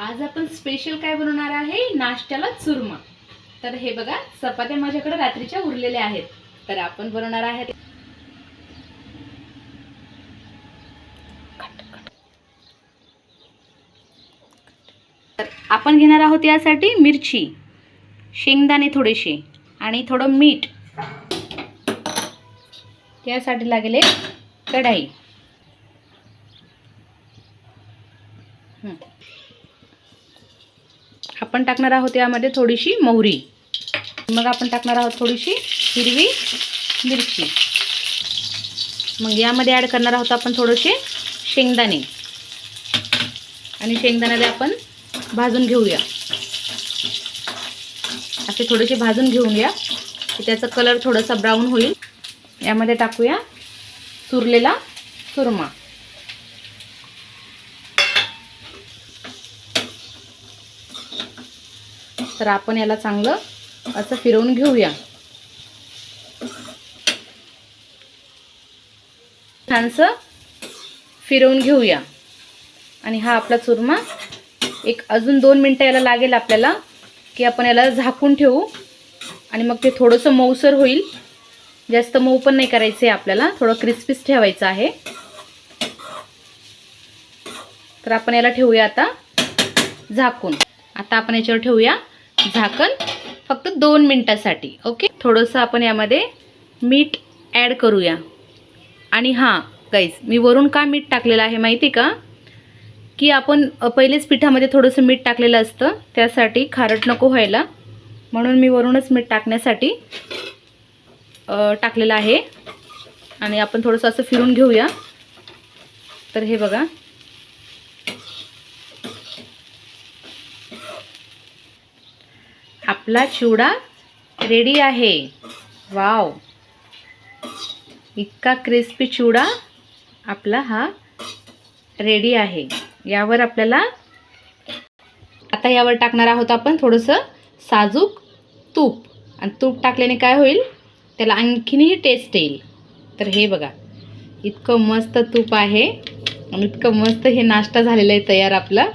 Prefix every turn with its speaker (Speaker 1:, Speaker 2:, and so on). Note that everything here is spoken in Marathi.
Speaker 1: आज आपण स्पेशल काय बनवणार आहे, नाश्त्याला चुरमा। तर हे बघा, चपात्या माझ्याकडे रात्रीच्या उरलेल्या आहेत, तर आपण बनवणार आहे। तर आपण घेणार आहोत यासाठी मिरची, शेंगदाणे थोडेसे आणि थोडं मीठ। त्यासाठी लागेल एक कढई। आपण टाकणार आहोत यामध्ये थोडीशी मोहरी, मग आपण टाकणार आहोत थोडीशी हिरवी मिरची, मग यामध्ये ॲड करणार आहोत आपण थोडेसे शेंगदाणे आणि शेंगदाणे आपण भाजून घेऊया। असे थोडेसे भाजून घेऊया की त्याचा कलर थोडासा ब्राऊन होईल। यामध्ये टाकूया चुरलेला चुरमा। तर आपण याला चांगलं असं फिरवून घेऊया। छानसं फिरवून घेऊया आणि हा आपला चुरमा एक अजून 2 मिनिटं याला लागेल आपल्याला, की आपण याला झाकून ठेवू आणि मग ते थोडंसं मऊसर होईल। जास्त मऊ पण नाही करायचं आहे आपल्याला, थोडं क्रिस्पीच ठेवायचं आहे। तर आपण याला ठेवूया आता झाकून। आता आपण याच्यावर ठेवूया झाकण फक्त 2 मिनिटासाठी। ओके, थोडंसं आपण यामध्ये मीठ ॲड करूया। आणि हां गाईज, मी वरून का मीठ टाकलेलं आहे माहिती का, की आपण पहिलेच पिठामध्ये थोडंसं मीठ टाकलेलं असतं, त्यासाठी खारट नको व्हायला, म्हणून मी वरूनच मीठ टाकण्यासाठी टाकलेलं आहे। आणि आपण थोडंसं असं फिरून घेऊया। तर हे बघा, आपला चिवडा रेडी आहे। वाव, इतका क्रिस्पी चिवडा आपला हा रेडी आहे। यावर आपल्याला आता यावर टाकणार आहोत आपण थोडंसं साजूक तूप, आणि तूप टाकल्याने काय होईल, त्याला आणखीनही टेस्ट येईल। तर हे बघा, इतकं मस्त तूप आहे आणि इतकं मस्त हे नाश्ता झालेला आहे तयार आपला।